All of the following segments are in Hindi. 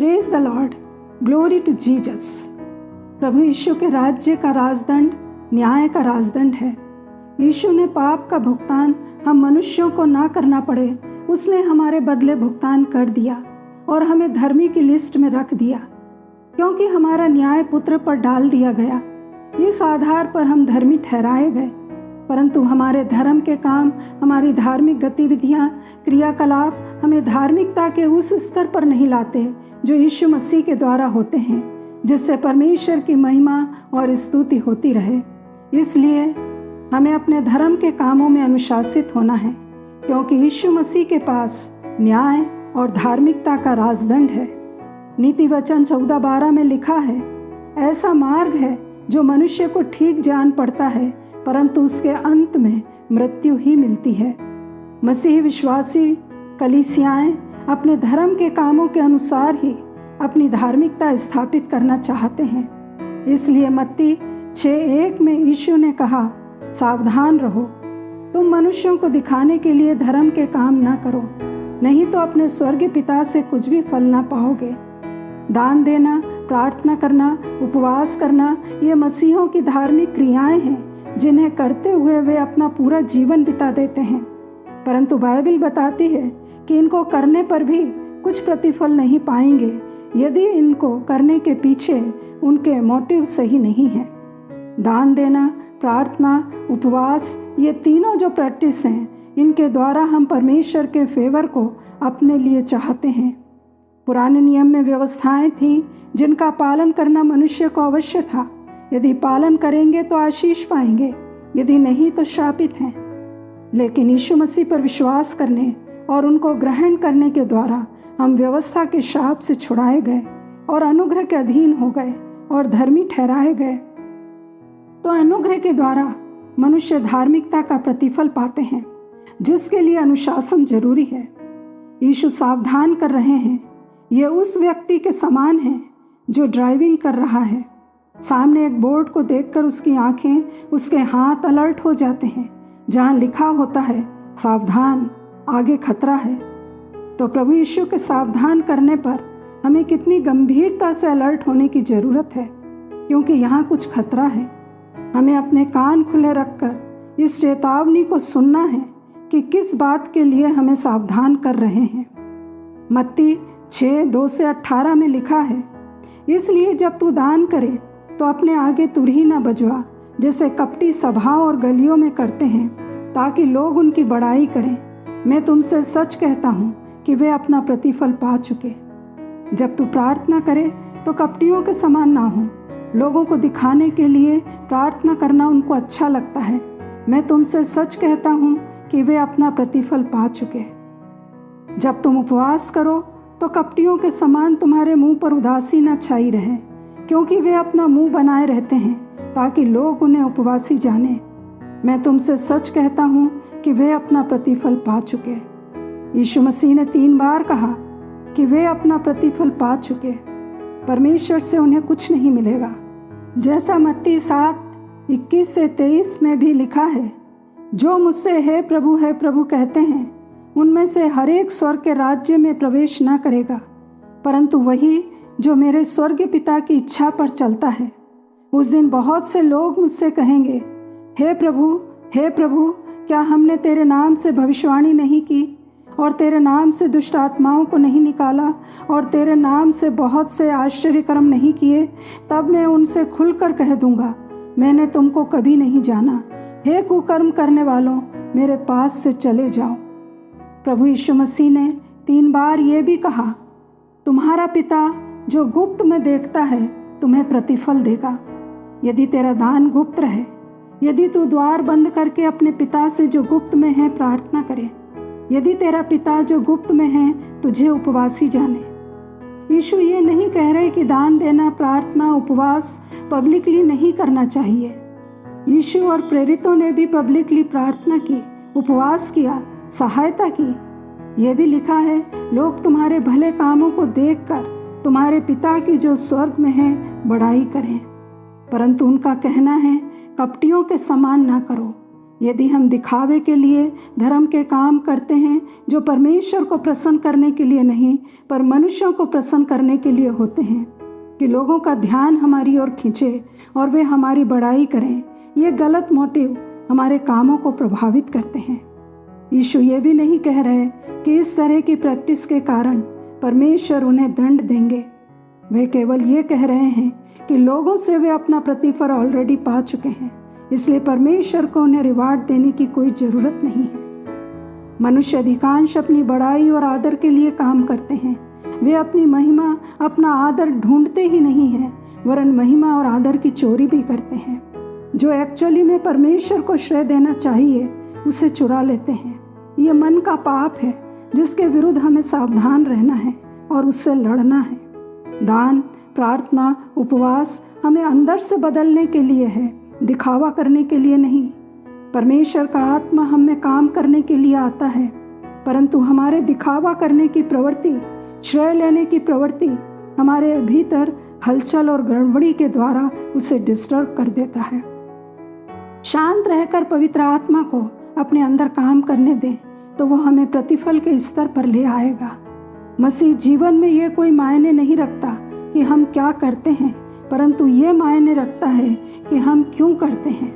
Praise the Lord, glory to Jesus. प्रभु यीशु के राज्य का राजदंड न्याय का राजदंड है। यीशु ने पाप का भुगतान हम मनुष्यों को ना करना पड़े, उसने हमारे बदले भुगतान कर दिया और हमें धर्मी की लिस्ट में रख दिया, क्योंकि हमारा न्याय पुत्र पर डाल दिया गया। इस आधार पर हम धर्मी ठहराए गए। परंतु हमारे धर्म के काम, हमारी धार्मिक गतिविधियां, क्रियाकलाप हमें धार्मिकता के उस स्तर पर नहीं लाते जो यीशु मसीह के द्वारा होते हैं, जिससे परमेश्वर की महिमा और स्तुति होती रहे। इसलिए हमें अपने धर्म के कामों में अनुशासित होना है, क्योंकि यीशु मसीह के पास न्याय और धार्मिकता का राजदंड है। नीति वचन 14:12 में लिखा है, ऐसा मार्ग है जो मनुष्य को ठीक जान पड़ता है, परंतु उसके अंत में मृत्यु ही मिलती है। मसीह विश्वासी कलीसियाएं अपने धर्म के कामों के अनुसार ही अपनी धार्मिकता स्थापित करना चाहते हैं। इसलिए मत्ती 6:1 में यीशु ने कहा, सावधान रहो, तुम मनुष्यों को दिखाने के लिए धर्म के काम ना करो, नहीं तो अपने स्वर्गीय पिता से कुछ भी फल ना पाओगे। दान देना, प्रार्थना करना, उपवास करना, ये मसीहों की धार्मिक क्रियाएं हैं जिन्हें करते हुए वे अपना पूरा जीवन बिता देते हैं। परंतु बाइबल बताती है कि इनको करने पर भी कुछ प्रतिफल नहीं पाएंगे यदि इनको करने के पीछे उनके मोटिव सही नहीं है। दान देना, प्रार्थना, उपवास, ये तीनों जो प्रैक्टिस हैं, इनके द्वारा हम परमेश्वर के फेवर को अपने लिए चाहते हैं। पुराने नियम में व्यवस्थाएं थीं जिनका पालन करना मनुष्य को अवश्य था। यदि पालन करेंगे तो आशीष पाएंगे, यदि नहीं तो शापित हैं। लेकिन यीशु मसीह पर विश्वास करने और उनको ग्रहण करने के द्वारा हम व्यवस्था के शाप से छुड़ाए गए और अनुग्रह के अधीन हो गए और धर्मी ठहराए गए। तो अनुग्रह के द्वारा मनुष्य धार्मिकता का प्रतिफल पाते हैं, जिसके लिए अनुशासन जरूरी है। यीशु सावधान कर रहे हैं। ये उस व्यक्ति के समान है जो ड्राइविंग कर रहा है। सामने एक बोर्ड को देखकर उसकी आंखें, उसके हाथ अलर्ट हो जाते हैं, जहां लिखा होता है सावधान, आगे खतरा है। तो प्रभु यीशु के सावधान करने पर हमें कितनी गंभीरता से अलर्ट होने की ज़रूरत है, क्योंकि यहाँ कुछ खतरा है। हमें अपने कान खुले रखकर इस चेतावनी को सुनना है कि किस बात के लिए हमें सावधान कर रहे हैं। मत्ती 6:2-18 में लिखा है, इसलिए जब तू दान करे तो अपने आगे तुरही न बजवा, जैसे कपटी सभाओं और गलियों में करते हैं, ताकि लोग उनकी बड़ाई करें। मैं तुमसे सच कहता हूँ कि वे अपना प्रतिफल पा चुके। जब तू प्रार्थना करे तो कपटियों के समान ना हो। लोगों को दिखाने के लिए प्रार्थना करना उनको अच्छा लगता है। मैं तुमसे सच कहता हूँ कि वे अपना प्रतिफल पा चुके। जब तुम उपवास करो तो कपटियों के समान तुम्हारे मुंह पर उदासी न छाई रहे, क्योंकि वे अपना मुंह बनाए रहते हैं ताकि लोग उन्हें उपवासी जाने। मैं तुमसे सच कहता हूँ कि वे अपना प्रतिफल पा चुके। यीशु मसीह ने 3 बार कहा कि वे अपना प्रतिफल पा चुके। परमेश्वर से उन्हें कुछ नहीं मिलेगा, जैसा मत्ती 7:21-23 में भी लिखा है, जो मुझसे हे प्रभु कहते हैं, उनमें से हर एक स्वर्ग के राज्य में प्रवेश न करेगा, परंतु वही जो मेरे स्वर्गीय पिता की इच्छा पर चलता है। उस दिन बहुत से लोग मुझसे कहेंगे, हे प्रभु, क्या हमने तेरे नाम से भविष्यवाणी नहीं की और तेरे नाम से दुष्ट आत्माओं को नहीं निकाला और तेरे नाम से बहुत से आश्चर्य कर्म नहीं किए? तब मैं उनसे खुलकर कह दूंगा, मैंने तुमको कभी नहीं जाना। हे कुकर्म करने वालों, मेरे पास से चले जाओ। प्रभु यीशु मसीह ने 3 बार ये भी कहा, तुम्हारा पिता जो गुप्त में देखता है तुम्हें प्रतिफल देगा। यदि तेरा दान गुप्त रहे, यदि तू द्वार बंद करके अपने पिता से जो गुप्त में है प्रार्थना करे, यदि तेरा पिता जो गुप्त में है तुझे उपवासी जाने। यीशु ये नहीं कह रहे कि दान देना, प्रार्थना, उपवास पब्लिकली नहीं करना चाहिए। यीशु और प्रेरितों ने भी पब्लिकली प्रार्थना की, उपवास किया, सहायता की। यह भी लिखा है, लोग तुम्हारे भले कामों को देखकर तुम्हारे पिता की जो स्वर्ग में है बड़ाई करें। परंतु उनका कहना है, कपटियों के समान ना करो। यदि हम दिखावे के लिए धर्म के काम करते हैं जो परमेश्वर को प्रसन्न करने के लिए नहीं पर मनुष्यों को प्रसन्न करने के लिए होते हैं, कि लोगों का ध्यान हमारी ओर खींचे और वे हमारी बड़ाई करें, ये गलत मोटिव हमारे कामों को प्रभावित करते हैं। यीशु ये भी नहीं कह रहे कि इस तरह की प्रैक्टिस के कारण परमेश्वर उन्हें दंड देंगे। वे केवल ये कह रहे हैं कि लोगों से वे अपना प्रतिफल ऑलरेडी पा चुके हैं, इसलिए परमेश्वर को उन्हें रिवार्ड देने की कोई ज़रूरत नहीं है। मनुष्य अधिकांश अपनी बड़ाई और आदर के लिए काम करते हैं। वे अपनी महिमा, अपना आदर ढूंढते ही नहीं हैं, वरन महिमा और आदर की चोरी भी करते हैं। जो एक्चुअली में परमेश्वर को श्रेय देना चाहिए उसे चुरा लेते हैं। ये मन का पाप है जिसके विरुद्ध हमें सावधान रहना है और उससे लड़ना है। दान, प्रार्थना, उपवास हमें अंदर से बदलने के लिए है, दिखावा करने के लिए नहीं। परमेश्वर का आत्मा हम में काम करने के लिए आता है, परंतु हमारे दिखावा करने की प्रवृत्ति, श्रेय लेने की प्रवृत्ति हमारे भीतर हलचल और गड़बड़ी के द्वारा उसे डिस्टर्ब कर देता है। शांत रहकर पवित्र आत्मा को अपने अंदर काम करने दें तो वो हमें प्रतिफल के स्तर पर ले आएगा। मसीह जीवन में ये कोई मायने नहीं रखता कि हम क्या करते हैं, परंतु ये मायने रखता है कि हम क्यों करते हैं।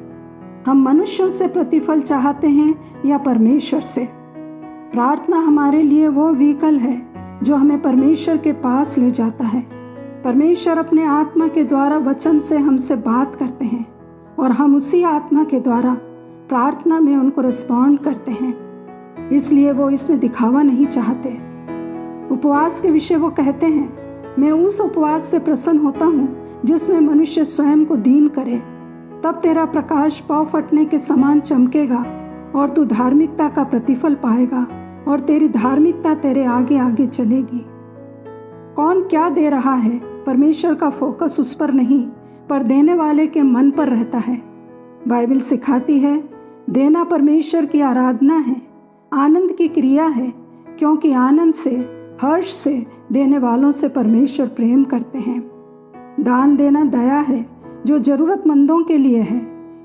हम मनुष्यों से प्रतिफल चाहते हैं या परमेश्वर से। प्रार्थना हमारे लिए वो व्हीकल है जो हमें परमेश्वर के पास ले जाता है। परमेश्वर अपने आत्मा के द्वारा वचन से हमसे बात करते हैं और हम उसी आत्मा के द्वारा प्रार्थना में उनको रिस्पॉन्ड करते हैं। इसलिए वो इसमें दिखावा नहीं चाहते। उपवास के विषय वो कहते हैं, मैं उस उपवास से प्रसन्न होता हूँ जिसमें मनुष्य स्वयं को दीन करे, तब तेरा प्रकाश पाँव फटने के समान चमकेगा और तू धार्मिकता का प्रतिफल पाएगा और तेरी धार्मिकता तेरे आगे आगे चलेगी। कौन क्या दे रहा है, परमेश्वर का फोकस उस पर नहीं पर देने वाले के मन पर रहता है। बाइबल सिखाती है देना परमेश्वर की आराधना है, आनंद की क्रिया है, क्योंकि आनंद से, हर्ष से देने वालों से परमेश्वर प्रेम करते हैं। दान देना दया है जो ज़रूरतमंदों के लिए है।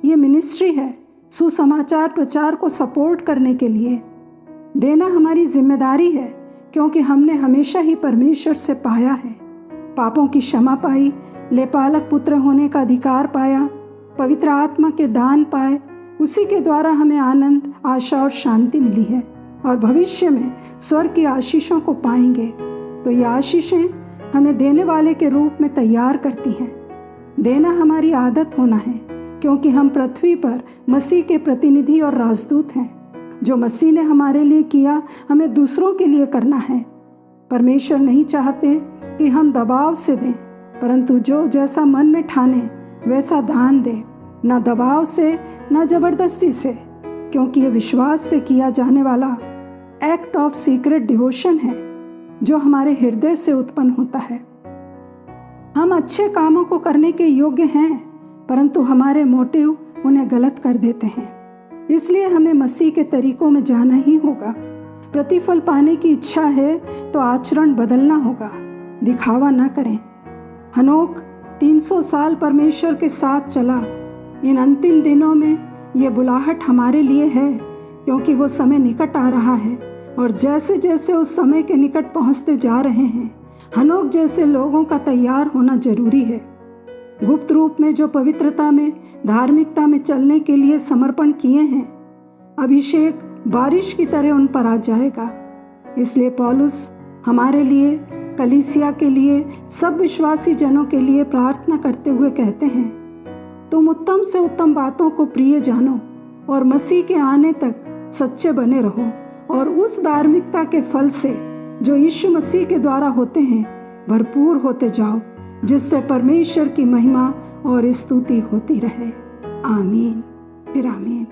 ये मिनिस्ट्री है सुसमाचार प्रचार को सपोर्ट करने के लिए। देना हमारी जिम्मेदारी है क्योंकि हमने हमेशा ही परमेश्वर से पाया है, पापों की क्षमा पाई, लेपालक पुत्र होने का अधिकार पाया, पवित्र आत्मा के दान पाए। उसी के द्वारा हमें आनंद, आशा और शांति मिली है और भविष्य में स्वर्ग की आशीषों को पाएंगे। तो ये आशीषें हमें देने वाले के रूप में तैयार करती हैं। देना हमारी आदत होना है क्योंकि हम पृथ्वी पर मसीह के प्रतिनिधि और राजदूत हैं। जो मसीह ने हमारे लिए किया हमें दूसरों के लिए करना है। परमेश्वर नहीं चाहते कि हम दबाव से दें, परंतु जो जैसा मन में ठाने वैसा दान दे, न दबाव से न जबरदस्ती से, क्योंकि ये विश्वास से किया जाने वाला एक्ट ऑफ सीक्रेट डिवोशन है जो हमारे हृदय से उत्पन्न होता है। हम अच्छे कामों को करने के योग्य हैं, परंतु हमारे मोटिव उन्हें गलत कर देते हैं। इसलिए हमें मसीह के तरीकों में जाना ही होगा। प्रतिफल पाने की इच्छा है तो आचरण बदलना होगा, दिखावा ना करें। हनोक 300 साल परमेश्वर के साथ चला। इन अंतिम दिनों में ये बुलाहट हमारे लिए है क्योंकि वो समय निकट आ रहा है और जैसे जैसे उस समय के निकट पहुंचते जा रहे हैं, हनोक जैसे लोगों का तैयार होना जरूरी है। गुप्त रूप में जो पवित्रता में, धार्मिकता में चलने के लिए समर्पण किए हैं, अभिषेक बारिश की तरह उन पर आ जाएगा। इसलिए पौलुस हमारे लिए, कलीसिया के लिए, सब विश्वासी जनों के लिए प्रार्थना करते हुए कहते हैं, तुम उत्तम से उत्तम बातों को प्रिय जानो और मसीह के आने तक सच्चे बने रहो और उस धार्मिकता के फल से जो यीशु मसीह के द्वारा होते हैं भरपूर होते जाओ, जिससे परमेश्वर की महिमा और स्तुति होती रहे। आमीन फिर आमीन।